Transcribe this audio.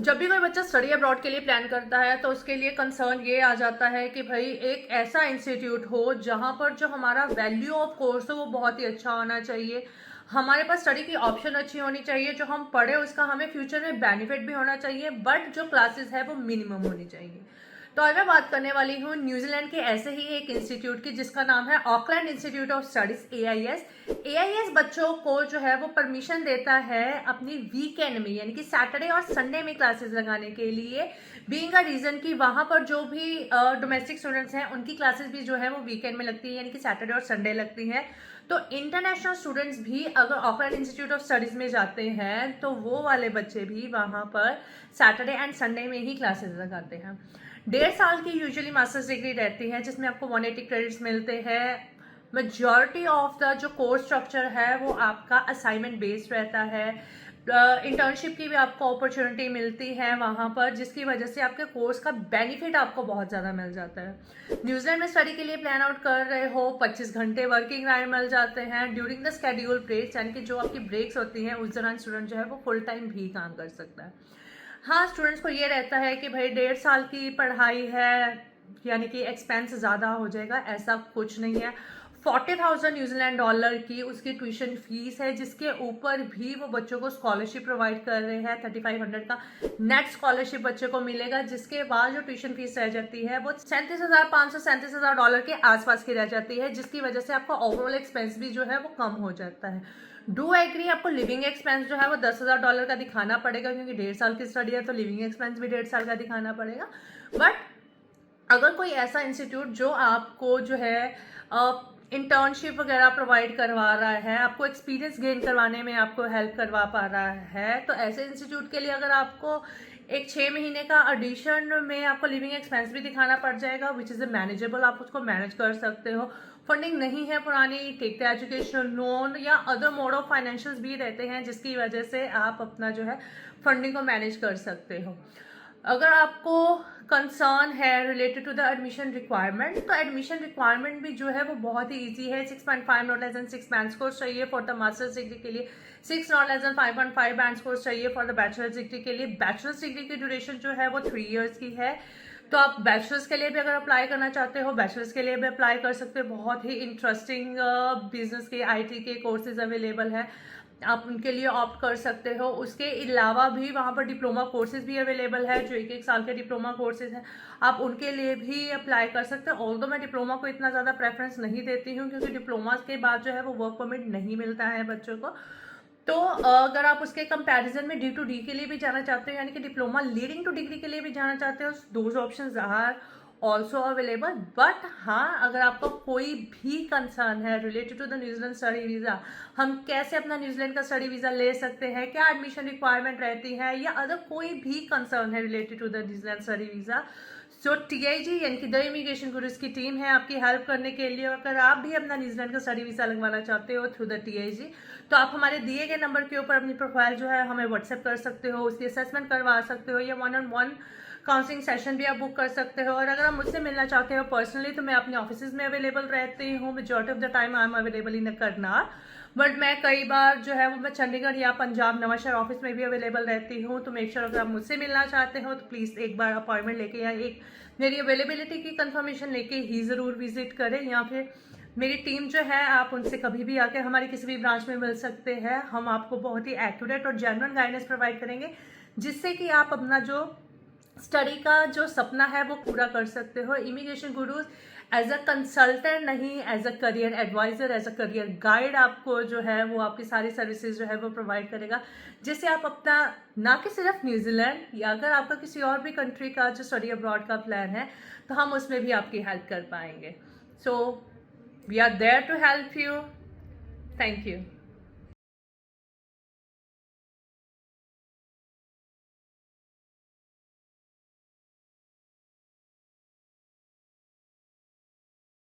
जब भी कोई बच्चा स्टडी अब्रॉड के लिए प्लान करता है तो उसके लिए कंसर्न ये आ जाता है कि भाई एक ऐसा इंस्टीट्यूट हो जहाँ पर जो हमारा वैल्यू ऑफ कोर्स हो वो बहुत ही अच्छा होना चाहिए, हमारे पास स्टडी की ऑप्शन अच्छी होनी चाहिए, जो हम पढ़े उसका हमें फ्यूचर में बेनिफिट भी होना चाहिए, बट जो क्लासेस है वो मिनिमम होनी चाहिए। तो आज मैं बात करने वाली हूँ न्यूजीलैंड के ऐसे ही एक इंस्टीट्यूट की जिसका नाम है Auckland institute of studies AIS। AIS बच्चों को जो है वो परमिशन देता है अपनी वीकेंड में यानी कि सैटरडे और संडे में क्लासेस लगाने के लिए, बीइंग अ रीजन कि वहाँ पर जो भी डोमेस्टिक स्टूडेंट्स हैं उनकी क्लासेस भी जो है वो वीकेंड में लगती है यानी कि सैटरडे और संडे लगती हैं। तो इंटरनेशनल स्टूडेंट्स भी अगर ऑकलैंड इंस्टीट्यूट ऑफ स्टडीज में जाते हैं तो वो वाले बच्चे भी वहाँ पर सैटरडे एंड संडे में ही क्लासेस लगाते हैं। 1.5 साल की यूजुअली मास्टर्स डिग्री रहती है जिसमें आपको 180 क्रेडिट्स मिलते हैं। मेजॉरिटी ऑफ द जो कोर्स स्ट्रक्चर है वो आपका असाइनमेंट बेस्ड रहता है। इंटर्नशिप की भी आपको अपॉर्चुनिटी मिलती है वहाँ पर, जिसकी वजह से आपके कोर्स का बेनिफिट आपको बहुत ज़्यादा मिल जाता है। न्यूजीलैंड में स्टडी के लिए प्लान आउट कर रहे हो, 25 घंटे वर्किंग टाइम मिल जाते हैं ड्यूरिंग द स्केड्यूल ब्रेक्स, यानी कि जो आपकी ब्रेक्स होती हैं उस दौरान स्टूडेंट जो है वो फुल टाइम भी काम कर सकता है। हाँ, स्टूडेंट्स को ये रहता है कि भाई 1.5 साल की पढ़ाई है यानी कि एक्सपेंस ज़्यादा हो जाएगा, ऐसा कुछ नहीं है। 40,000 न्यूजीलैंड डॉलर की उसकी ट्यूशन फीस है, जिसके ऊपर भी वो बच्चों को स्कॉलरशिप प्रोवाइड कर रहे हैं। 3500 का नेट स्कॉलरशिप बच्चे को मिलेगा, जिसके बाद जो ट्यूशन फीस रह जाती है वो 37,500 37,000 डॉलर के आसपास की रह जाती है, जिसकी वजह से आपका ओवरऑल एक्सपेंस भी जो है वो कम हो जाता है। डू एग्री, आपको लिविंग एक्सपेंस जो है वो 10,000 डॉलर का दिखाना पड़ेगा, क्योंकि 1.5 साल की स्टडी है तो लिविंग एक्सपेंस भी 1.5 साल का दिखाना पड़ेगा। बट अगर कोई ऐसा इंस्टीट्यूट जो आपको जो है इंटर्नशिप वगैरह प्रोवाइड करवा रहा है, आपको एक्सपीरियंस गेन करवाने में आपको हेल्प करवा पा रहा है, तो ऐसे इंस्टीट्यूट के लिए अगर आपको एक 6 महीने का एडिशन में आपको लिविंग एक्सपेंस भी दिखाना पड़ जाएगा, विच इज़ मैनेजेबल, आप उसको मैनेज कर सकते हो। फंडिंग नहीं है पुरानी, टेक द एजुकेशनल लोन या अदर मोड ऑफ फाइनेंशियल्स भी रहते हैं, जिसकी वजह से आप अपना जो है फंडिंग को मैनेज कर सकते हो। अगर आपको कंसर्न है related to the admission requirement, तो एडमिशन रिक्वायरमेंट भी जो है वो बहुत ही इजी है। 6.5 not less than 6 band scores चाहिए फॉर द मास्टर्स डिग्री के लिए, 6 not less than 5.5 band scores चाहिए फॉर द बैचलर्स डिग्री के लिए। बैचलर्स डिग्री की ड्यूरेशन जो है वो 3 इयर्स की है। तो आप बैचलर्स के लिए भी अगर अप्लाई करना चाहते हो, बैचलर्स के लिए भी अप्लाई कर सकते हो। बहुत ही इंटरेस्टिंग बिजनेस के IT के कोर्सेज अवेलेबल है, आप उनके लिए ऑप्ट कर सकते हो। उसके अलावा भी वहाँ पर डिप्लोमा कोर्सेज भी अवेलेबल है, जो 1-1 साल के डिप्लोमा कोर्सेज हैं, आप उनके लिए भी अप्लाई कर सकते हो। ऑल्दो मैं डिप्लोमा को इतना ज़्यादा प्रेफरेंस नहीं देती हूँ, क्योंकि डिप्लोमा के बाद जो है वो वर्क परमिट नहीं मिलता है बच्चों को। तो अगर आप उसके कंपैरिजन में D2D के लिए भी जाना चाहते हो, यानी कि डिप्लोमा लीडिंग टू डिग्री के लिए भी जाना चाहते हो, those options are also available. But हाँ, अगर आपका कोई भी कंसर्न है related to the New Zealand study visa, हम कैसे अपना न्यूजीलैंड का स्टडी वीज़ा ले सकते हैं, क्या एडमिशन रिक्वायरमेंट रहती है, या अदर कोई भी कंसर्न है related to the New Zealand study visa, so TIG यानी कि द इमिग्रेशन गुरुज की टीम है आपकी हेल्प करने के लिए। अगर आप भी अपना न्यूजीलैंड का स्टडी वीज़ा लगवाना चाहते हो थ्रू द TIG, तो आप हमारे दिए गए नंबर के ऊपर अपनी प्रोफाइल जो है हमें व्हाट्सएप कर सकते हो, उसकी असेसमेंट करवा सकते हो, या 1-on-1 काउंसलिंग सेशन भी आप बुक कर सकते हो। और अगर आप मुझसे मिलना चाहते हो पर्सनली, तो मैं अपने ऑफिस में अवेलेबल रहती हूँ। Majority of the time I am available in Karnal, but मैं कई बार जो है वो मैं चंडीगढ़ या पंजाब नवांशहर ऑफिस में भी अवेलेबल रहती हूँ। तो मेक श्योर अगर आप मुझसे मिलना चाहते हो तो प्लीज़ एक बार अपॉइंटमेंट लेके या एक मेरी अवेलेबिलिटी की कंफर्मेशन लेके ही ज़रूर विजिट करें, या फिर मेरी टीम जो है आप उनसे कभी भी आकर हमारी किसी भी ब्रांच में मिल सकते हैं। हम आपको बहुत ही एक्यूरेट और जेन्युइन गाइडेंस प्रोवाइड करेंगे, जिससे कि आप अपना जो स्टडी का जो सपना है वो पूरा कर सकते हो। Immigration Gurus as a consultant नहीं, as a career advisor, as a career guide आपको जो है वो आपकी सारी सर्विसेज जो है वो प्रोवाइड करेगा, जिससे आप अपना ना कि सिर्फ न्यूजीलैंड या अगर आपका किसी और भी कंट्री का जो स्टडी अब्रॉड का प्लान है तो हम उसमें भी आपकी हेल्प कर पाएंगे। So we are there to help you. Thank you.